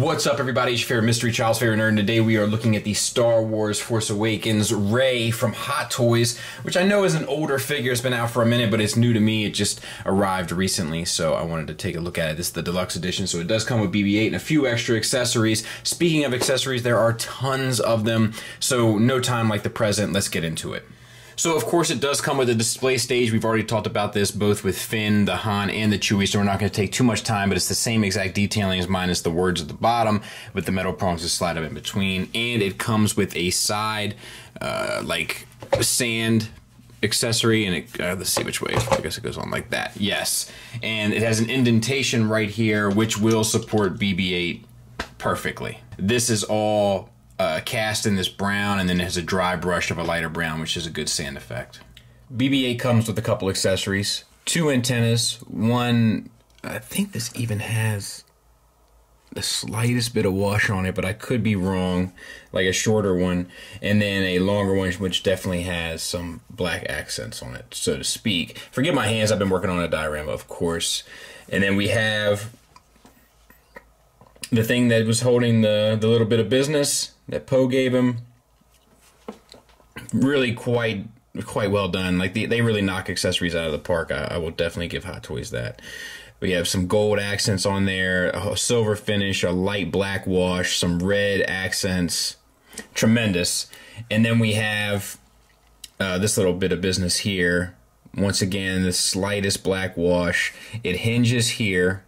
What's up, everybody? It's your favorite mystery child's favorite nerd, and today we are looking at the Star Wars Force Awakens Rey from Hot Toys, which I know is an older figure. It's been out for a minute, but it's new to me. It just arrived recently, so I wanted to take a look at it. This is the deluxe edition, so it does come with BB-8 and a few extra accessories. Speaking of accessories, there are tons of them, so no time like the present. Let's get into it. So, of course, it does come with a display stage. We've already talked about this both with Finn, the Han, and the Chewie, so we're not going to take too much time, but it's the same exact detailing as minus the words at the bottom with the metal prongs to slide up in between. And it comes with a side, like, sand accessory, and it, let's see which way. I guess it goes on like that. Yes. And it has an indentation right here, which will support BB-8 perfectly. This is all cast in this brown, and then it has a dry brush of a lighter brown, which is a good sand effect. BB-8 comes with a couple accessories, 2 antennas, one, I think this even has the slightest bit of wash on it, but I could be wrong, like a shorter one, and then a longer one, which definitely has some black accents on it, so to speak. Forgive my hands, I've been working on a diorama, of course. And then we have the thing that was holding the little bit of business that Poe gave him. Really quite well done. Like they really knock accessories out of the park. I will definitely give Hot Toys that. We have some gold accents on there, a silver finish, a light black wash, some red accents. Tremendous. And then we have this little bit of business here. Once again, the slightest black wash. It hinges here.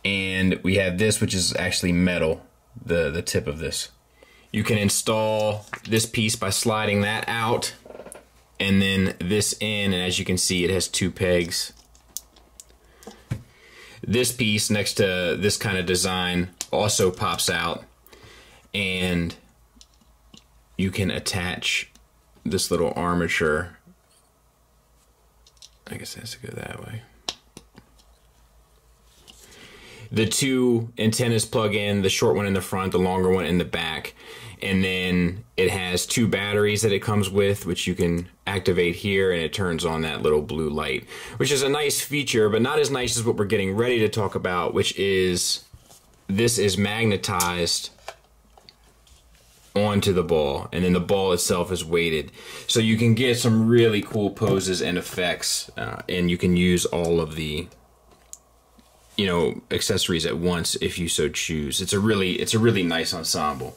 And we have this, which is actually metal, the tip of this. You can install this piece by sliding that out, and then this in, and as you can see, it has 2 pegs. This piece next to this kind of design also pops out, and you can attach this little armature. I guess it has to go that way. The 2 antennas plug in, the short one in the front, the longer one in the back. And then it has 2 batteries that it comes with, which you can activate here, and it turns on that little blue light, which is a nice feature, but not as nice as what we're getting ready to talk about, which is this is magnetized onto the ball, and then the ball itself is weighted. So you can get some really cool poses and effects, and you can use all of the accessories at once if you so choose. It's a really nice ensemble.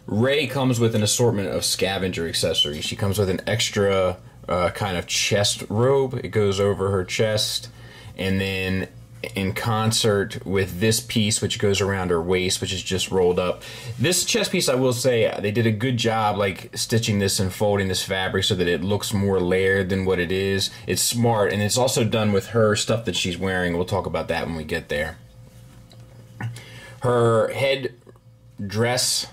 Rey comes with an assortment of Scavenger accessories. She comes with an extra kind of chest robe. It goes over her chest, and then in concert with this piece, which goes around her waist, which is just rolled up. This chest piece, I will say, they did a good job like stitching this and folding this fabric so that it looks more layered than what it is. It's smart, and it's also done with her stuff that she's wearing. We'll talk about that when we get there. Her head dress,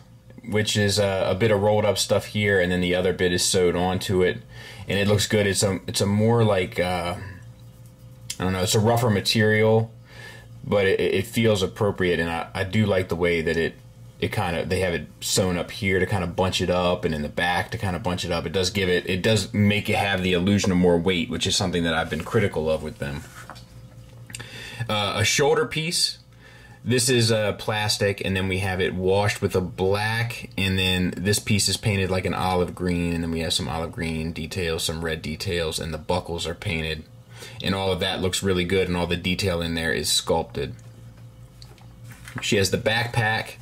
which is a bit of rolled up stuff here, and then the other bit is sewed onto it, and it looks good. It's a more like I don't know, it's a rougher material, but it feels appropriate, and I do like the way that it kind of, they have it sewn up here to kind of bunch it up, and in the back to kind of bunch it up. It does make it have the illusion of more weight, which is something that I've been critical of with them. A shoulder piece. This is plastic, and then we have it washed with a black, and then this piece is painted like an olive green, and then we have some olive green details, some red details, and the buckles are painted. And all of that looks really good, and all the detail in there is sculpted. She has the backpack,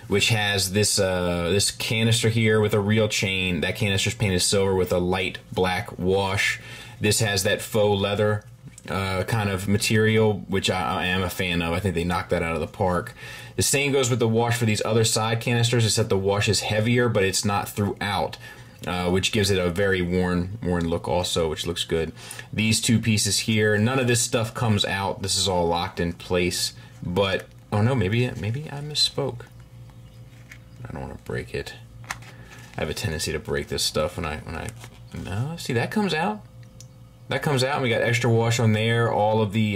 which has this this canister here with a real chain. That canister's painted silver with a light black wash. This has that faux leather kind of material, which I am a fan of. I think they knocked that out of the park. The same goes with the wash for these other side canisters, except the wash is heavier, but it's not throughout. Which gives it a very worn look also, which looks good. These 2 pieces here, none of this stuff comes out. This is all locked in place. But oh no, maybe I misspoke. I don't want to break it. I have a tendency to break this stuff when I no, see, that comes out. That comes out, and we got extra wash on there. All of the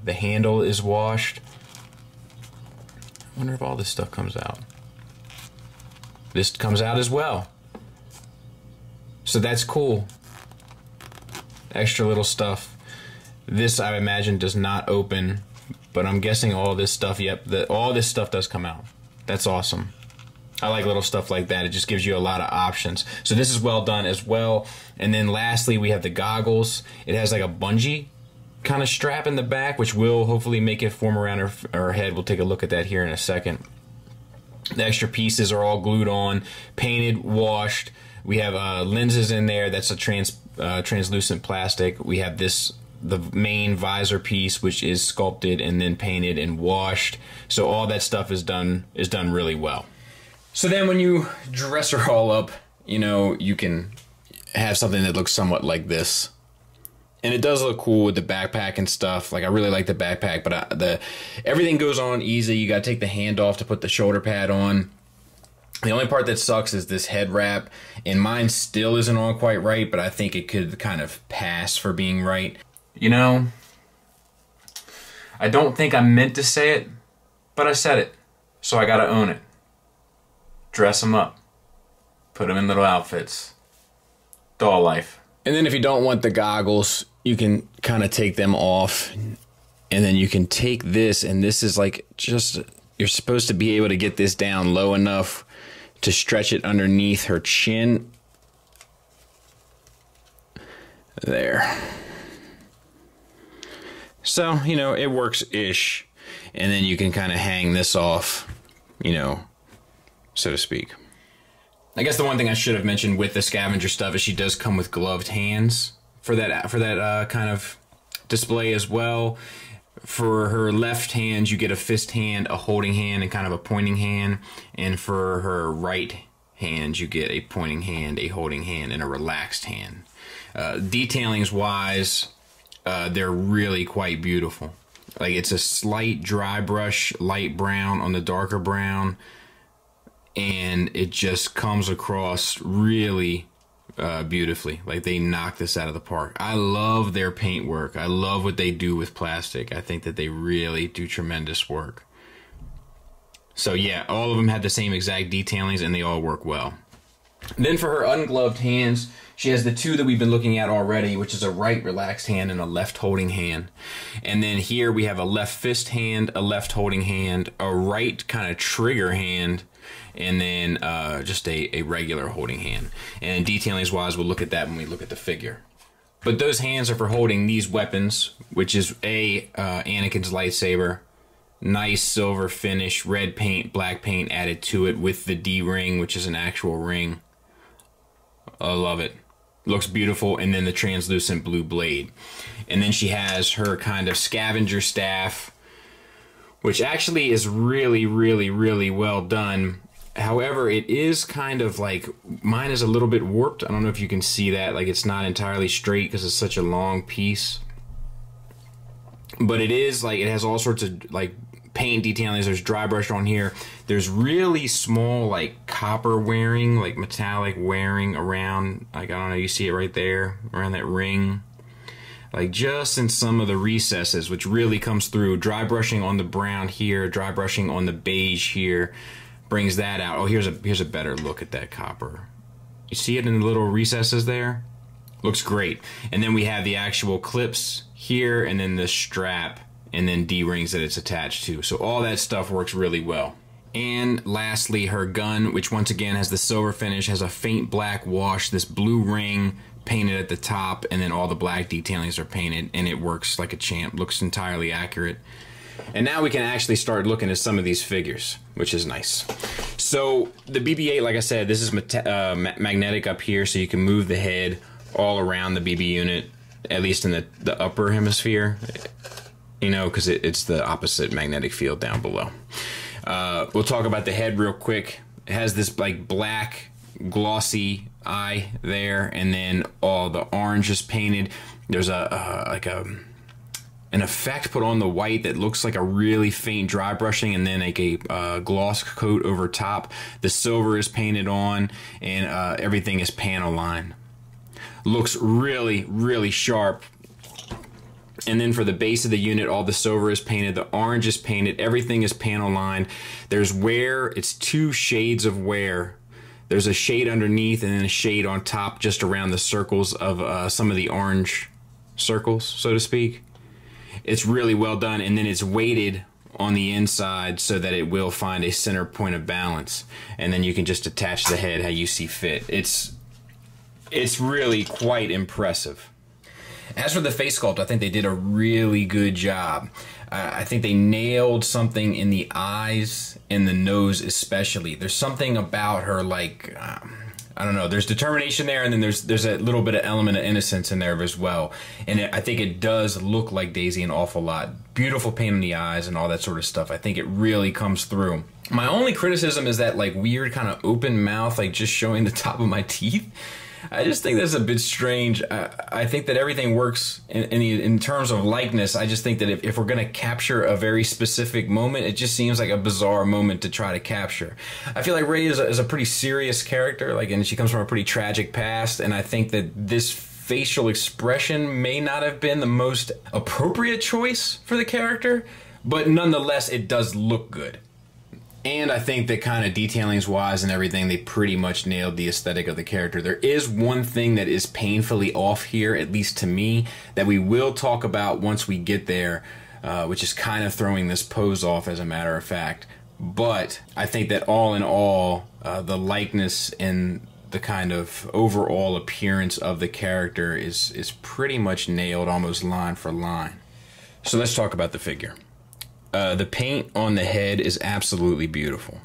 handle is washed. I wonder if all this stuff comes out. This comes out as well. So that's cool. Extra little stuff. This, I imagine, does not open but I'm guessing all this stuff, yep, all this stuff does come out. That's awesome. I like little stuff like that. It just gives you a lot of options. So this is well done as well. And then lastly, we have the goggles. It has like a bungee kind of strap in the back, which will hopefully make it form around her head. We'll take a look at that here in a second. The extra pieces are all glued on, painted, washed. We have lenses in there. That's a translucent plastic. We have the main visor piece, which is sculpted and then painted and washed. So all that stuff is done really well. So then when you dress her all up, you know, you can have something that looks somewhat like this. And it does look cool with the backpack and stuff. Like, I really like the backpack, but everything goes on easy. You got to take the hand off to put the shoulder pad on. The only part that sucks is this head wrap, and mine still isn't on quite right, but I think it could kind of pass for being right. You know, I don't think I meant to say it, but I said it, so I got to own it. Dress them up. Put them in little outfits. Doll life. And then if you don't want the goggles, you can kind of take them off, and then you can take this, and this is like just, you're supposed to be able to get this down low enough to stretch it underneath her chin. There. So, you know, it works-ish. And then you can kind of hang this off, you know, so to speak. I guess the one thing I should have mentioned with the Scavenger stuff is she does come with gloved hands for that kind of display as well. For her left hand, you get a fist hand, a holding hand, and kind of a pointing hand. And for her right hand, you get a pointing hand, a holding hand, and a relaxed hand. Detailings-wise, they're really quite beautiful. Like, it's a slight dry brush, light brown on the darker brown. And it just comes across really beautifully. Like, they knock this out of the park. I love their paint work. I love what they do with plastic. I think that they really do tremendous work. So yeah, all of them have the same exact detailings and they all work well. Then for her ungloved hands, she has the two that we've been looking at already, which is a right relaxed hand and a left holding hand. And then here we have a left fist hand, a left holding hand, a right kind of trigger hand, and then just a regular holding hand. And detailings wise, we'll look at that when we look at the figure. But those hands are for holding these weapons, which is Anakin's lightsaber. Nice silver finish, red paint, black paint added to it with the D ring, which is an actual ring. I love it. Looks beautiful. And then the translucent blue blade. And then she has her kind of scavenger staff, which actually is really, really, really well done. However, it is kind of like, mine is a little bit warped. I don't know if you can see that. Like, it's not entirely straight because it's such a long piece. But it is like, it has all sorts of like paint detailings. There's dry brush on here. There's really small like copper wearing, like metallic wearing around, like, I don't know, you see it right there around that ring. Like just in some of the recesses, which really comes through. Dry brushing on the brown here, dry brushing on the beige here, brings that out. Oh, here's a better look at that copper. You see it in the little recesses there? Looks great. And then we have the actual clips here, and then the strap, and then D-rings that it's attached to. So all that stuff works really well. And lastly, her gun, which once again has the silver finish, has a faint black wash, this blue ring painted at the top, and then all the black detailings are painted, and it works like a champ. Looks entirely accurate. And now we can actually start looking at some of these figures, which is nice. So the BB-8, like I said, this is magnetic up here, so you can move the head all around the BB unit, at least in the upper hemisphere, you know, because it's the opposite magnetic field down below. We'll talk about the head real quick. It has this like black glossy eye there, and then all the orange is painted. There's an effect put on the white that looks like a really faint dry brushing, and then like a gloss coat over top. The silver is painted on, and everything is panel line. Looks really, really sharp. And then for the base of the unit, all the silver is painted, the orange is painted, everything is panel lined. There's wear, it's two shades of wear. There's a shade underneath and then a shade on top just around the circles of some of the orange circles, so to speak. It's really well done, and then it's weighted on the inside so that it will find a center point of balance, and then you can just attach the head how you see fit. It's really quite impressive. As for the face sculpt, I think they did a really good job. I think they nailed something in the eyes and the nose especially. There's something about her, like, I don't know, there's determination there, and then there's a little bit of element of innocence in there as well. And I think it does look like Daisy an awful lot. Beautiful paint in the eyes and all that sort of stuff. I think it really comes through. My only criticism is that, like, weird kind of open mouth, like just showing the top of my teeth. I just think that's a bit strange. I think that everything works in terms of likeness. I just think that if we're going to capture a very specific moment, it just seems like a bizarre moment to try to capture. I feel like Rey is a pretty serious character, like, and she comes from a pretty tragic past, and I think that this facial expression may not have been the most appropriate choice for the character, but nonetheless, it does look good. And I think that kind of detailings-wise and everything, they pretty much nailed the aesthetic of the character. There is one thing that is painfully off here, at least to me, that we will talk about once we get there, which is kind of throwing this pose off, as a matter of fact. But I think that all in all, the likeness and the kind of overall appearance of the character is pretty much nailed, almost line for line. So let's talk about the figure. The paint on the head is absolutely beautiful.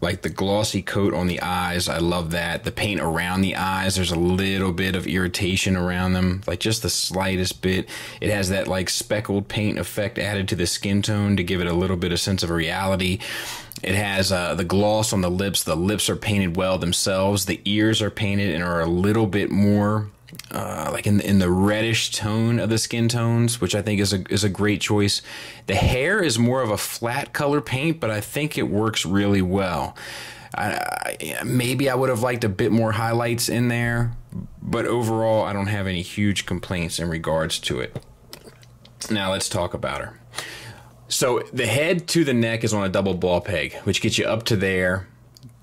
Like the glossy coat on the eyes, I love that. The paint around the eyes, there's a little bit of irritation around them, like just the slightest bit. It has that like speckled paint effect added to the skin tone to give it a little bit of sense of reality. It has the gloss on the lips. The lips are painted well themselves. The ears are painted and are a little bit more like in the reddish tone of the skin tones, which I think is a great choice. The hair is more of a flat color paint, but I think it works really well. Maybe I would have liked a bit more highlights in there, but overall I don't have any huge complaints in regards to it. Now let's talk about her. So the head to the neck is on a double ball peg, which gets you up to there,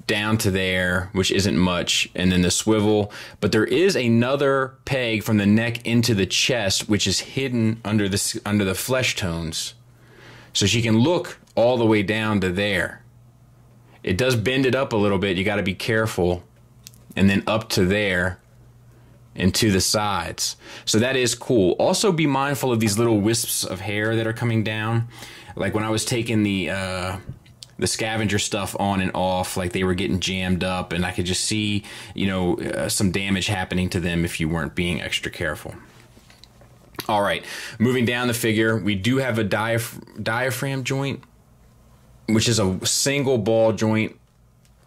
down to there, which isn't much, and then the swivel. But there is another peg from the neck into the chest, which is hidden under the flesh tones, so she can look all the way down to there. It does bend it up a little bit. You got to be careful, and then up to there and to the sides. So that is cool. Also be mindful of these little wisps of hair that are coming down. Like when I was taking the scavenger stuff on and off, like they were getting jammed up, and I could just see, you know, some damage happening to them if you weren't being extra careful. All right, moving down the figure, we do have a diaphragm joint, which is a single ball joint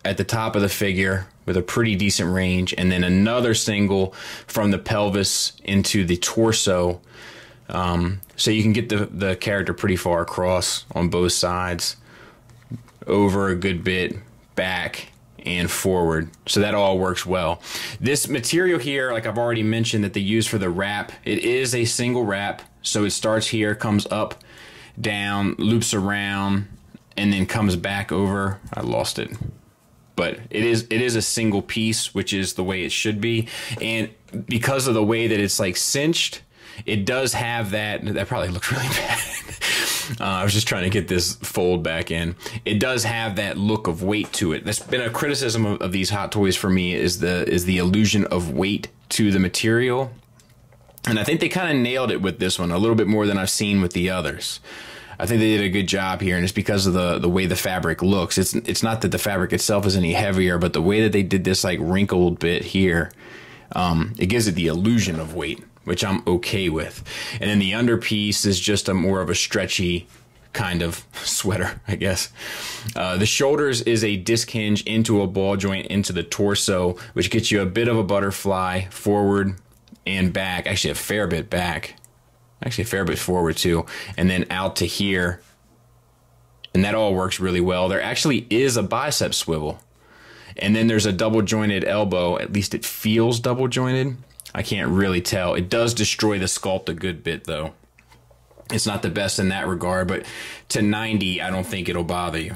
at the top of the figure with a pretty decent range, and then another single from the pelvis into the torso. So you can get the character pretty far across on both sides, over a good bit, back and forward. So that all works well. This material here, like I've already mentioned, that they use for the wrap, it is a single wrap. So it starts here, comes up, down, loops around, and then comes back over. I lost it. But it is a single piece, which is the way it should be. And because of the way that it's like cinched, it does have that probably looked really bad. I was just trying to get this fold back in. It does have that look of weight to it. That's been a criticism of these Hot Toys for me, is the illusion of weight to the material. And I think they kind of nailed it with this one a little bit more than I've seen with the others. I think they did a good job here, and it's because of the way the fabric looks. It's not that the fabric itself is any heavier, but the way that they did this like wrinkled bit here, it gives it the illusion of weight, which I'm okay with. And then the underpiece is just more of a stretchy kind of sweater, I guess. The shoulders is a disc hinge into a ball joint into the torso, which gets you a bit of a butterfly forward and back. Actually, a fair bit back. Actually, a fair bit forward too. And then out to here. And that all works really well. There actually is a bicep swivel. And then there's a double jointed elbow. At least it feels double jointed. I can't really tell. It does destroy the sculpt a good bit, though. It's not the best in that regard, but to 90, I don't think it'll bother you.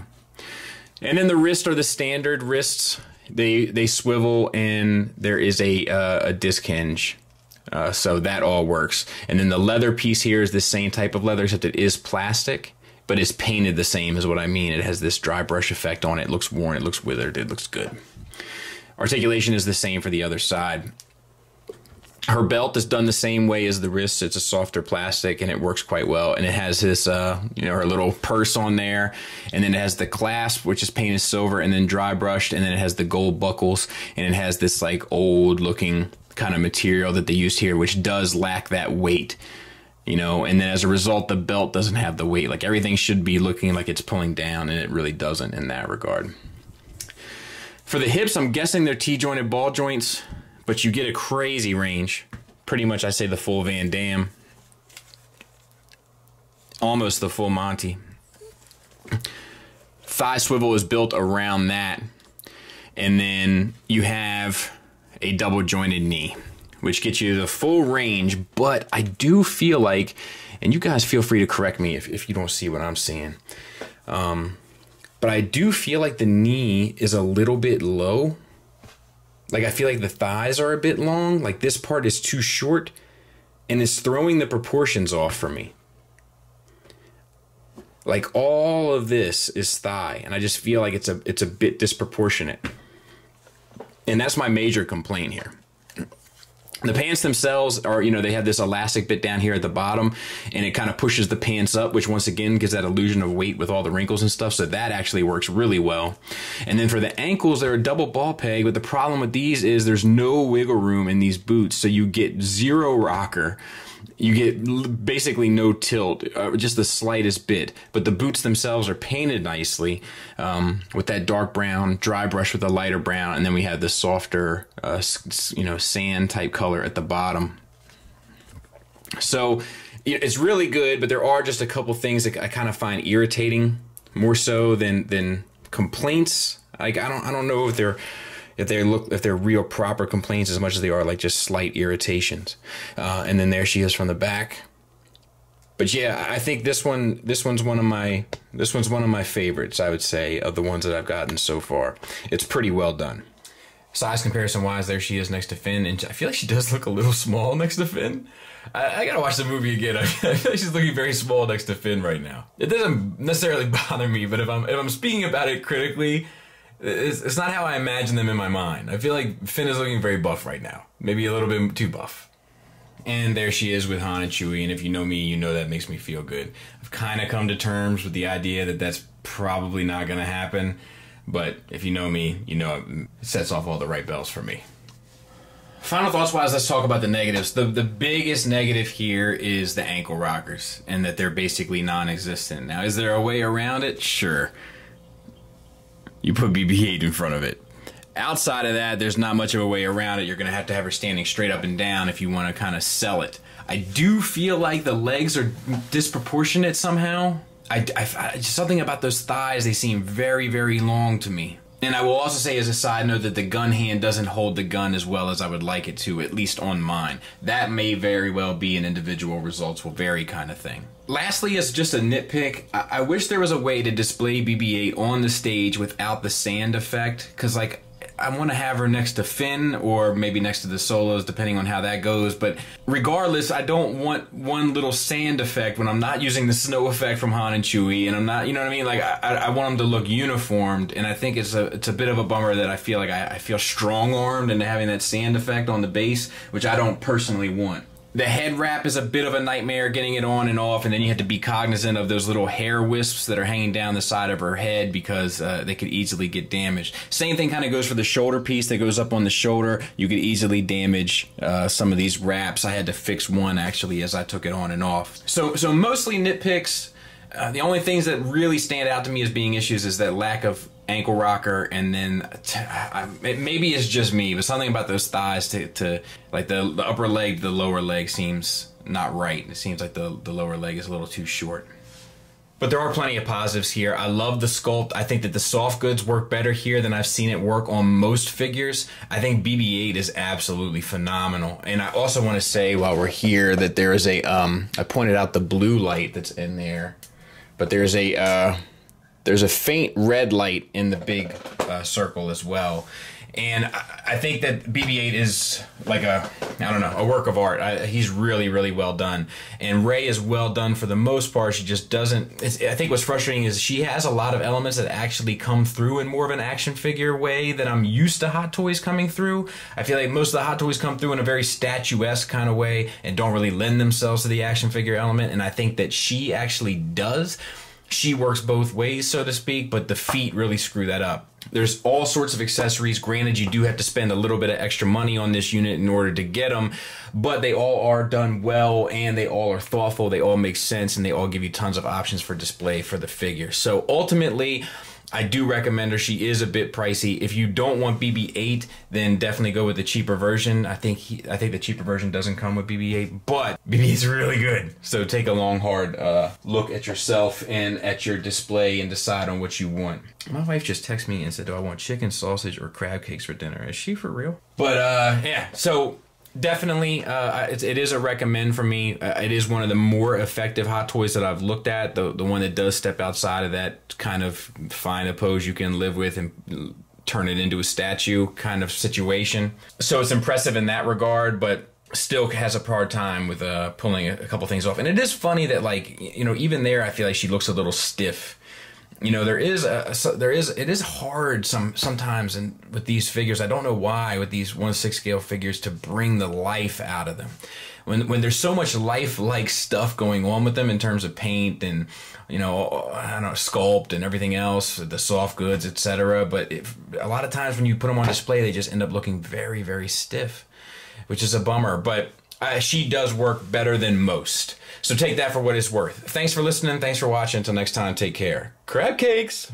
And then the wrists are the standard wrists. They swivel, and there is a disc hinge So that all works. And then the leather piece here is the same type of leather, except it is plastic, but it's painted the same is what I mean. It has this dry brush effect on it. It looks worn, it looks withered, it looks good. Articulation is the same for the other side. Her belt is done the same way as the wrists. It's a softer plastic and it works quite well. And it has this, you know, her little purse on there. And then it has the clasp, which is painted silver and then dry brushed. And then it has the gold buckles. And it has this like old looking kind of material that they used here, which does lack that weight, you know. And then as a result, the belt doesn't have the weight. Like everything should be looking like it's pulling down, and it really doesn't in that regard. For the hips, I'm guessing they're T-jointed ball joints, but you get a crazy range. Pretty much, I say the full Van Damme. Almost the full Monty. Thigh swivel is built around that. And then you have a double jointed knee, which gets you the full range. But I do feel like, and you guys feel free to correct me if you don't see what I'm seeing. But I do feel like the knee is a little bit low. Like I feel like the thighs are a bit long. Like this part is too short and it's throwing the proportions off for me. Like all of this is thigh and I just feel like it's a bit disproportionate. And that's my major complaint here. The pants themselves are, you know, they have this elastic bit down here at the bottom and it kind of pushes the pants up, which once again gives that illusion of weight with all the wrinkles and stuff. So that actually works really well. And then for the ankles, they're a double ball peg. But the problem with these is there's no wiggle room in these boots. So you get zero rocker. You get basically no tilt, just the slightest bit. But the boots themselves are painted nicely with that dark brown, dry brush with a lighter brown, and then we have the softer, you know, sand type color at the bottom. So it's really good, but there are just a couple things that I kind of find irritating, more so than complaints. Like I don't know if they're real proper complaints as much as they are like just slight irritations. And then there she is from the back. But yeah, I think this one's one of my favorites, I would say, of the ones that I've gotten so far. It's pretty well done. Size comparison wise, there she is next to Finn, and I feel like she does look a little small next to Finn. I gotta watch the movie again. I feel like she's looking very small next to Finn right now. It doesn't necessarily bother me, but if I'm speaking about it critically, it's not how I imagine them in my mind. I feel like Finn is looking very buff right now. Maybe a little bit too buff. And there she is with Han and Chewie, and if you know me, you know that makes me feel good. I've kind of come to terms with the idea that that's probably not going to happen, but if you know me, you know it sets off all the right bells for me. Final thoughts-wise, let's talk about the negatives. The biggest negative here is the ankle rockers, and that they're basically non-existent. Now, is there a way around it? Sure. You put BB-8 in front of it. Outside of that, there's not much of a way around it. You're going to have her standing straight up and down if you want to kind of sell it. I do feel like the legs are disproportionate somehow. Just something about those thighs, they seem very, very long to me. And I will also say as a side note that the gun hand doesn't hold the gun as well as I would like it to, at least on mine. That may very well be an individual results will vary kind of thing. Lastly, as just a nitpick, I wish there was a way to display BB-8 on the stage without the sand effect, because like I want to have her next to Finn or maybe next to the Solos, depending on how that goes. But regardless, I don't want one little sand effect when I'm not using the snow effect from Han and Chewie, and I'm not, you know what I mean? Like I want them to look uniformed, and I think it's a bit of a bummer that I feel like I feel strong-armed into having that sand effect on the base, which I don't personally want. The head wrap is a bit of a nightmare getting it on and off, and then you have to be cognizant of those little hair wisps that are hanging down the side of her head because they could easily get damaged. Same thing kind of goes for the shoulder piece that goes up on the shoulder. You could easily damage some of these wraps. I had to fix one actually as I took it on and off. So mostly nitpicks. The only things that really stand out to me as being issues is that lack of ankle rocker, and then maybe it's just me, but something about those thighs to like the upper leg, the lower leg seems not right. It seems like the lower leg is a little too short. But there are plenty of positives here. I love the sculpt. I think that the soft goods work better here than I've seen it work on most figures. I think BB-8 is absolutely phenomenal. And I also want to say while we're here that there is a, I pointed out the blue light that's in there, but there's there's a faint red light in the big circle as well. And I think that BB-8 is like a work of art. He's really, really well done. And Rey is well done for the most part. She just doesn't... I think what's frustrating is she has a lot of elements that actually come through in more of an action figure way that I'm used to Hot Toys coming through. I feel like most of the Hot Toys come through in a very statuesque kind of way and don't really lend themselves to the action figure element. And I think that she actually does. She works both ways, so to speak, but the feet really screw that up. There's all sorts of accessories. Granted, you do have to spend a little bit of extra money on this unit in order to get them, but they all are done well, and they all are thoughtful. They all make sense, and they all give you tons of options for display for the figure. So ultimately, I do recommend her. She is a bit pricey. If you don't want BB-8, then definitely go with the cheaper version. I think the cheaper version doesn't come with BB-8, but BB-8 is really good. So take a long, hard look at yourself and at your display and decide on what you want. My wife just texted me and said, do I want chicken, sausage, or crab cakes for dinner? Is she for real? But yeah, so... definitely, it is a recommend for me. It is one of the more effective Hot Toys that I've looked at. The one that does step outside of that kind of find a pose you can live with and turn it into a statue kind of situation. So it's impressive in that regard, but still has a hard time with pulling a couple things off. And it is funny that, like, you know, even there, I feel like she looks a little stiff. You know, it is hard sometimes and with these figures. I don't know why with these 1/6 scale figures to bring the life out of them. When there's so much life-like stuff going on with them in terms of paint and, you know, I don't know, sculpt and everything else, the soft goods, etc. But a lot of times when you put them on display, they just end up looking very, very stiff, which is a bummer. But she does work better than most. So take that for what it's worth. Thanks for listening. Thanks for watching. Until next time, take care. Crab cakes!